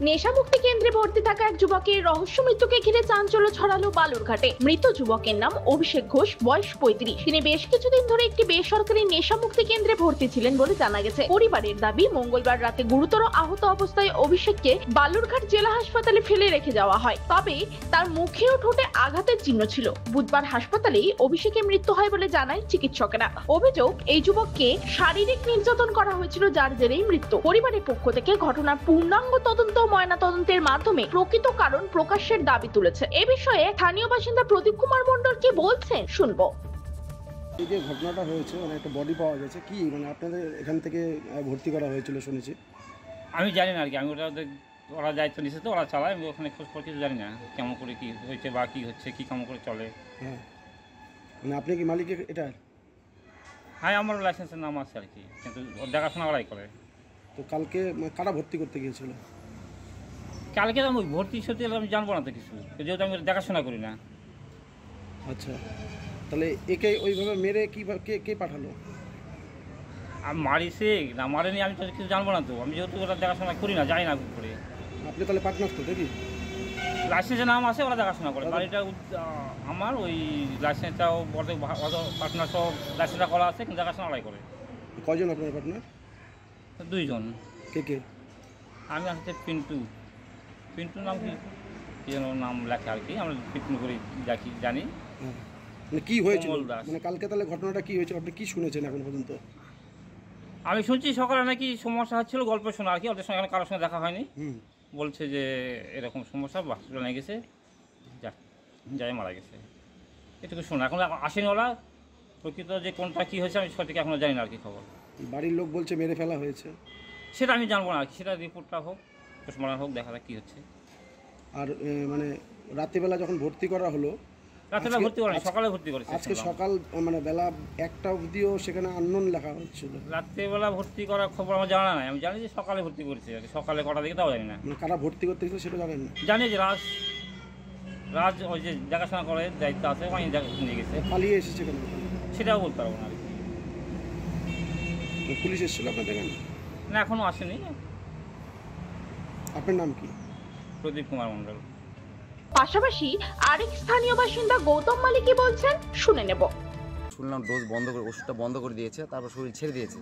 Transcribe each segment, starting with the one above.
নেশামুক্তি কেন্দ্রে ভর্তি থাকা এক যুবকের রহস্য মৃত্যুকে ঘিরে চাঞ্চল্য ছড়ালো বালুরঘাটে। মৃত যুবকের নাম অভিষেক ঘোষ, বয়স 35। তিনি বেশ কিছুদিন ধরে একটি বেসরকারি নেশামুক্তি কেন্দ্রে ভর্তি ছিলেন বলে জানা গেছে। পরিবারের দাবি, মঙ্গলবার রাতে গুরুতর আহত অবস্থায় অভিষেককে বালুরঘাট জেলা হাসপাতালে ফেলে রেখে যাওয়া হয়। তবে তার মুখে ও ঠোঁটে আঘাতের চিহ্ন ছিল। বুধবার হাসপাতালেই অভিষেকের মৃত্যু হয় বলে জানায় চিকিৎসকেরা। অভিযোগ, এই যুবককে শারীরিক নির্যাতন করা হয়েছিল, যার জেরেই মৃত্যু। পরিবারের পক্ষ থেকে ঘটনার পূর্ণাঙ্গ তদন্ত ও ময়নাতদন্তের মাধ্যমে প্রকৃত কারণ প্রকাশের দাবি তুলেছে। এ বিষয়ে স্থানীয় বাসিন্দা প্রদীপ কুমার মণ্ডল কি বলছেন শুনবো। এই যে ঘটনাটা হয়েছে, মানে একটা বডি পাওয়া গেছে, কি মানে আপনাদের এখান থেকে ভর্তি করা হয়েছিল শুনেছি। আমি জানি না আর কি, আমি ওরা দায়িত্ব নিচ্ছে তো ওরা চালায়, আমি ওখানে খোঁজ খবর কিছু জানি না কেমন করে কি হয়েছে বা কি হচ্ছে, কি কেমন করে চলে। হ্যাঁ, মানে আপনি কি মালিক এটা? হ্যাঁ, আমার লাইসেন্সের নাম আছে আর কি, কিন্তু ওর দেখাশোনা ওরাই করে। তো কালকে কারা ভর্তি করতে গিয়েছিল? কালকে আমি ভর্তি সত্যি আমি জানবো না তো কিছু, যেহেতু আমি দেখাশোনা করি না। আচ্ছা, তাহলে একে ওইভাবে মেরে কে পাঠালো? আমি মারিছে না মারেনি আমি তো কিছু জানবো না তো, আমি যেহেতু ওরা দেখাশোনা করি না, যাই না করে। আপনি তাহলে পার্টনার তো দেখি? লাইসেন্সের নাম আছে, ওরা দেখাশোনা করে। বাড়িটা আমার ওই লাইসেন্সটাও পার্টনার সব লাইসেন্সটা করা আছে, কিন্তু দেখাশোনা ওরাই করে। কয়জন আপনার পার্টনার? 2 জন। কে? আমি আসছে পিন্টু নাম কি যেন নাম লেখা আর কি, আমরা পিন্টু করে জানি। মানে কি হয়েছে, মানে কালকে তাহলে ঘটনাটা কি হয়েছে আপনি কি শুনেছেন এখন পর্যন্ত? আমি শুনছি সকালে নাকি সমস্যা হচ্ছিল, গল্প শোনা আর কি, ওদের সঙ্গে কারোর সঙ্গে দেখা হয়নি। বলছে যে এরকম সমস্যা, হসপিটালে নিয়ে গেছে, যাই মারা গেছে, এটুকু শোনা। এখন আসেনি ওরা, প্রকৃত যে কোনটা কী হয়েছে আমি সঠিক এখনও জানি না আর কি খবর। বাড়ির লোক বলছে মেরে ফেলা হয়েছে, সেটা আমি জানবো না আর কি, সেটা রিপোর্টটা হোক, পোস্টমর্টম হোক, দেখা যাক কী হচ্ছে। আর মানে রাত্রিবেলা যখন ভর্তি করা হলো, রাত্রিবেলা ভর্তি করেনি, সকালে ভর্তি করেছে। আজকে সকাল মানে বেলা 1টা অবধিও সেখানে আননোন লেখা হচ্ছিল। রাত্রিবেলা ভর্তি করার খবর আমার জানা নাই, আমি জানি যে সকালে ভর্তি করেছে আর কি, সকালে কটা দিকে তাও জানি না। মানে কারা ভর্তি করতে গেছে সেটা জানেন না? জানি যে রাজ ওই যে দেখাশোনা করে দায়িত্ব আছে, ওখানে নিয়ে গেছে। পালিয়ে এসেছে কেন সেটাও বলতে পারবো না আর কি। পুলিশ এসেছিল আপনাদের এখানে? না, এখনও আসেনি। আপনার নাম কি? প্রদীপ কুমার মণ্ডল। পাশাপাশি আরেক স্থানীয় বাসিন্দা গৌতম মালিক কি বলছেন শুনে নেব। শুনলাম ডোজ বন্ধ করে, ওষুধটা বন্ধ করে দিয়েছে, তারপর শরীর ছেড়ে দিয়েছে।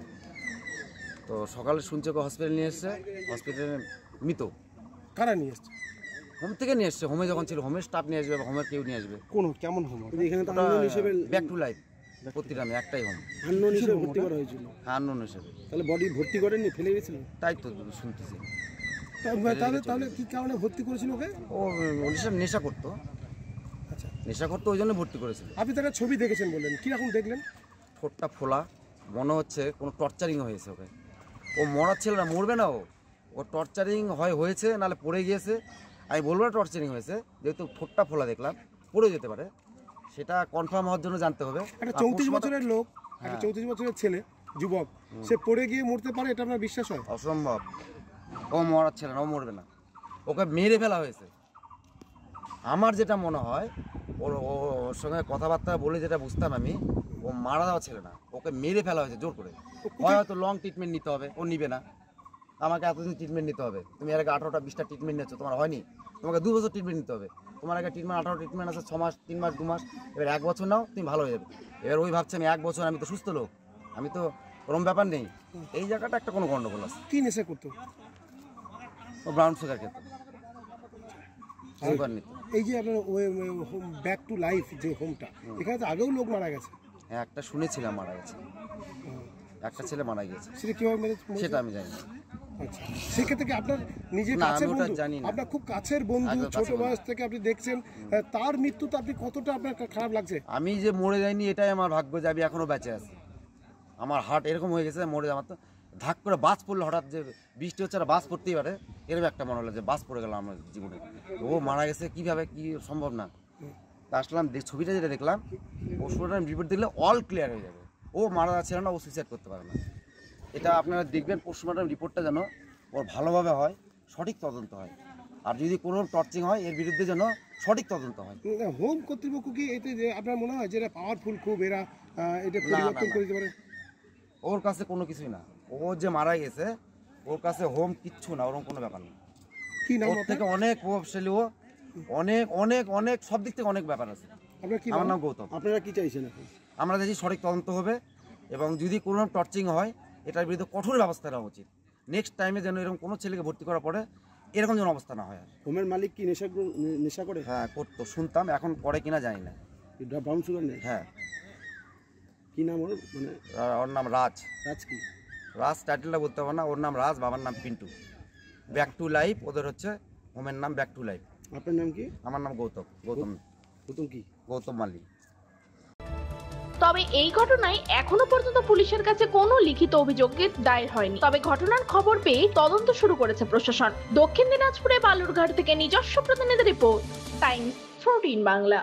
তো সকালে শুনছে ওকে হসপিটালে নিয়ে এসছে, হসপিটালে মৃত। কারা নিয়ে এসছে? হোম থেকে নিয়ে এসছে, হোমে যখন ছিল হোমের স্টাফ নিয়ে আসবে, হোমের কেউ নিয়ে আসবে। কেমন হোম? এখানে তো আননোন হিসেবে ব্যাক টু লাইফ, প্রতিরামে একটাই হোম। আননোন হিসেবে ভর্তি করা হয়েছিল? হ্যাঁ, আননোন হিসেবে। তাহলে বডি ভর্তি করেননি, ফেলে গেছিল? তাই তো শুনতেছি। তাহলে কি কারণে ভর্তি করেছিল ওকে? ও নেশা করতো। আচ্ছা, নেশা করতো, ওই জন্য ভর্তি করেছিল। আপনি তার ছবি দেখেছেন বললেন, কীরকম দেখলেন? ঠোঁটটা ফোলা, মনে হচ্ছে কোনো টর্চারিং হয়েছে ওকে। ও মরার ছিল না, মরবে না ও টর্চারিং হয়েছে, নাহলে পড়ে গিয়েছে। আমি বলবো না টর্চারিং হয়েছে, যেহেতু ঠোঁটটা ফোলা দেখলাম, পড়ে যেতে পারে, সেটা কনফার্ম হওয়ার জন্য জানতে হবে। একটা 34 বছরের লোক, একটা 34 বছরের ছেলে, যুবক, সে পড়ে গিয়ে মরতে পারে, এটা আপনার বিশ্বাস হয়? অসম্ভব। ও মরার ছিল না, ও মরবে না, ওকে মেরে ফেলা হয়েছে। আমার যেটা মনে হয়, ওর সঙ্গে কথাবার্তা বলে যেটা বুঝতাম আমি, ও মারা দেওয়া ছিল না, ওকে মেরে ফেলা হয়েছে জোর করে। হয়তো লং ট্রিটমেন্ট নিতে হবে, ও নিবে না। আমাকে এতদিন ট্রিটমেন্ট নিতে হবে, তুমি এর আগে 18টা 20টা ট্রিটমেন্ট নিচ্ছ, তোমার হয়নি, তোমাকে 2 বছর ট্রিটমেন্ট নিতে হবে। তোমার আগে 18 ট্রিটমেন্ট আছে 6 মাস, 3 মাস, 2 মাস, এবার 1 বছর নাও, তুমি ভালো হয়ে যাবে। এবার ওই ভাবছে আমি 1 বছর, আমি তো সুস্থ লোক, আমি তো ওরম ব্যাপার নেই। এই জায়গাটা একটা কোনো গন্ডগোল আছে। কি নেশা করতো? ও ব্রাউন সুগার খেত, সুগার নিত। এই যে আপনার ব্যাক টু লাইফ যে হোমটা, এখানে তো আগেও লোক মারা গেছে। হ্যাঁ, একটা শুনেছিলাম মারা গেছে, একটা ছেলে মারা গেছে, সেটা কিভাবে মেরেছে সেটা আমি জানি না। আচ্ছা, সেক্ষেত্রে কি আপনার নিজের না, কাছের আমি ওটা বন্ধু, জানি না। আপনার খুব কাছের বন্ধু, একদম ছোট কাছের বয়স থেকে আপনি দেখছেন, তার মৃত্যুতে আপনি কতটা আপনার খারাপ লাগছে? আমি যে মরে যাইনি এটাই আমার ভাগ্য, যে আমি এখনো বেঁচে আছি। আমার হার্ট এরকম হয়ে গেছে, মরে যাওয়ার তো ধাক করে বাস পড়লো, হঠাৎ যে বৃষ্টি হচ্ছে, আর বাস পড়তেই পারে, এরকম একটা মনে হলো যে বাস পড়ে গেল আমার জীবনে। ও মারা গেছে কীভাবে, কি সম্ভব না। তা আসলাম, ছবিটা যেটা দেখলাম, পোস্টমর্টম রিপোর্ট দেখলে অল ক্লিয়ার হয়ে যাবে, ও মারা যাচ্ছিল না, ও সুইসাইড করতে পারে না। এটা আপনারা দেখবেন, পোস্টমর্টম রিপোর্টটা যেন ওর ভালোভাবে হয়, সঠিক তদন্ত হয়। আর যদি কোনো টর্চিং হয়, এর বিরুদ্ধে যেন সঠিক তদন্ত হয়। হোম কর্তৃপক্ষ কি এতে যে আপনার মনে হয় যে এরা পাওয়ারফুল, খুব এরা এটা পরিবর্তন করে দিতে পারে? ওর কাছে কোনো কিছুই না, ও যে মারা গেছে, ওর কাছে হোম কিচ্ছু না, ওরকম কোনো ব্যাপার নেই। কি নাম ওর থেকে অনেক প্রভাবশালী ও, অনেক অনেক অনেক সব দিক থেকে অনেক ব্যাপার আছে। আপনার কি আমার নাম গৌতম। আপনারা কি চাইছেন এখন? আমরা দেখি সঠিক তদন্ত হবে এবং যদি কোনো টর্চিং হয় এটার বিরুদ্ধে কঠোর ব্যবস্থা নেওয়া উচিত। নেক্সট টাইমে যেন এরকম কোনো ছেলেকে ভর্তি করার পরে এরকম যেন অবস্থা না হয়। হোমের মালিক কি নেশা করে? হ্যাঁ করতো, শুনতাম, এখন করে কিনা জানি না। ব্রাউন সুগার নেই? হ্যাঁ। কি নাম ওর? মানে ওর নাম রাজ। রাজ কি? রাজ টাইটেলটা বলতে পারবো না। ওর নাম রাজ, বাবার নাম পিন্টু। ব্যাক টু লাইফ ওদের হচ্ছে, হোমের নাম ব্যাক টু লাইফ। আপনার নাম কি? আমার নাম গৌতম। গৌতম কি? গৌতম মালিক। তবে এই ঘটনায় এখনো পর্যন্ত পুলিশের কাছে কোনো লিখিত অভিযোগ দায়ের হয়নি। তবে ঘটনার খবর পেয়ে তদন্ত শুরু করেছে প্রশাসন। দক্ষিণ দিনাজপুরে বালুরঘাট থেকে নিজস্ব প্রতিনিধি রিপোর্ট, টাইমস 14 বাংলা।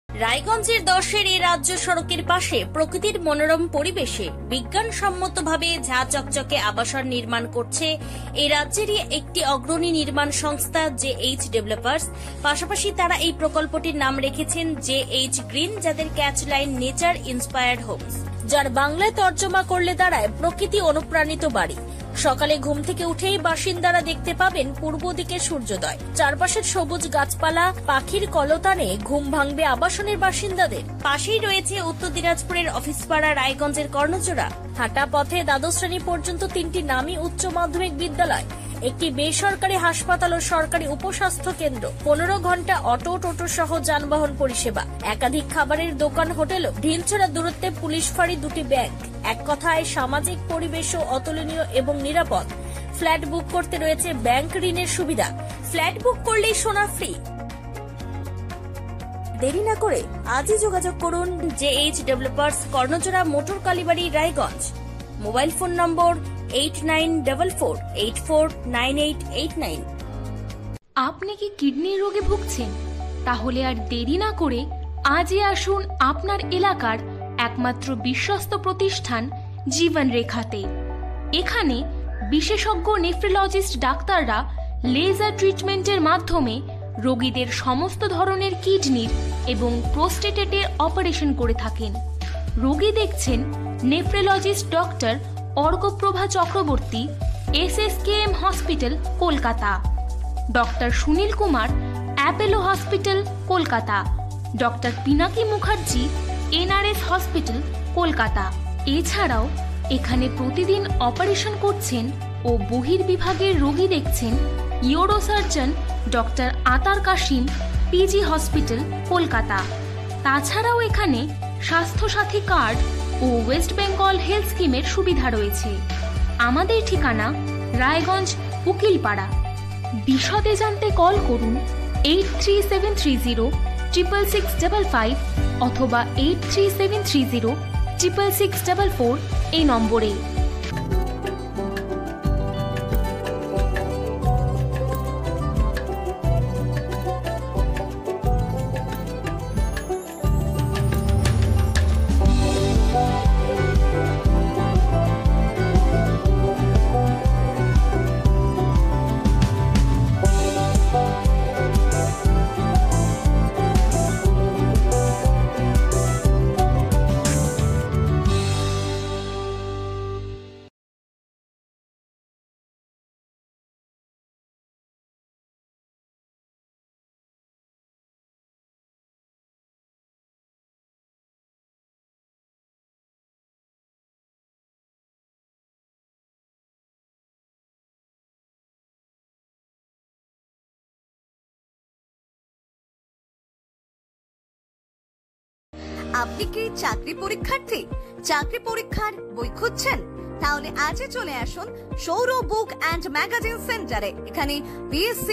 রায়গঞ্জের 10-এর এই রাজ্য সড়কের পাশে প্রকৃতির মনোরম পরিবেশে বিজ্ঞানসম্মতভাবে ঝা চকচকে আবাসন নির্মাণ করছে এই রাজ্যেরই একটি অগ্রণী নির্মাণ সংস্থা JH ডেভেলপার্স। পাশাপাশি তারা এই প্রকল্পটির নাম রেখেছেন JH গ্রিন, যাদের catch line nature inspired homes, যার বাংলায় তর্জমা করলে দাঁড়ায় প্রকৃতি অনুপ্রাণিত বাড়ি। সকালে ঘুম থেকে উঠেই বাসিন্দারা দেখতে পাবেন পূর্ব দিকে সূর্যোদয়। চারপাশের সবুজ গাছপালা, পাখির কলতানে ঘুম ভাঙবে আবাসনের বাসিন্দাদের। পাশেই রয়েছে উত্তর দিনাজপুরের অফিসপাড়া রায়গঞ্জের কর্ণজোড়া। হাঁটা পথে দ্বাদশ শ্রেণী পর্যন্ত 3টি নামী উচ্চ মাধ্যমিক বিদ্যালয়, একটি বেসরকারি হাসপাতাল ও সরকারি উপস্বাস্থ্য কেন্দ্র, 15 ঘন্টা অটো টোটো সহ যানবাহন পরিষেবা, একাধিক খাবারের দোকান, হোটেলও, ঢিলছড়া দূরত্বে পুলিশ ফাঁড়ি, 2টি ব্যাংক। এক কথায় সামাজিক পরিবেশও অতুলনীয় এবং নিরাপদ। ফ্ল্যাট বুক করতে রয়েছে ব্যাংক ঋণের সুবিধা। ফ্ল্যাট বুক করলেই সোনা ফ্রি। দেরি না করে আজই যোগাযোগ করুন JH developers, Karnajora, Motor Kalibari, Raiganj. Mobile phone number 8944849889। আপনি কি কিডনি রোগে ভুগছেন? তাহলে আর দেরি না করে আজই আসুন আপনার এলাকার একমাত্র বিশ্বস্ত প্রতিষ্ঠান জীবন রেখাতে। এখানে বিশেষজ্ঞ নেফ্রোলজিস্ট ডাক্তাররা লেজার ট্রিটমেন্টের মাধ্যমে রোগীদের সমস্ত ধরনের কিডনির এবং প্রোস্টেটের অপারেশন করে থাকেন। রোগী দেখছেন nephrologist doctor Arkaprava Chakraborty, SSKM hospital, Kolkata. Doctor Sunil Kumar, Apollo hospital, Kolkata. Doctor Pinaki Mukherjee, NRS hospital, Kolkata. এছাড়াও এখানে প্রতিদিন অপারেশন করছেন ও বহির্বিভাগের রোগী দেখছেন ইউরোসার্জন ডক্টর আতার কাশিম, PG হসপিটাল, কলকাতা। তাছাড়াও এখানে স্বাস্থ্যসাথী কার্ড ও ওয়েস্ট বেঙ্গল হেলথ স্কিমের সুবিধা রয়েছে। আমাদের ঠিকানা রায়গঞ্জ, উকিলপাড়া। বিশদে জানতে কল করুন 8373066655 অথবা 8373066644 এই নম্বরে। আপনি কি চাকরি পরীক্ষার্থী? চাকরি পরীক্ষার বই খুঁজছেন? তাহলে আজই চলে আসুন সৌর বুক অ্যান্ড ম্যাগাজিন সেন্টারে। এখানে BSc,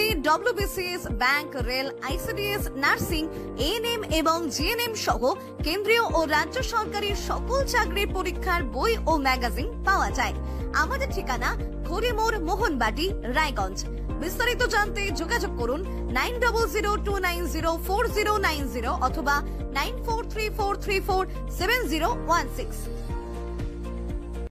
WBCS, bank, rail, ICDS, nursing, ANM এবং GNM সহ কেন্দ্রীয় ও রাজ্য সরকারের সকল চাকরির পরীক্ষার বই ও ম্যাগাজিন পাওয়া যায়। আমাদের ঠিকানা ঘড়িমোড়, মোহনবাটি, রায়গঞ্জ। বিস্তারিত জানতে যোগাযোগ করুন 9002904090 অথবা 9434347016।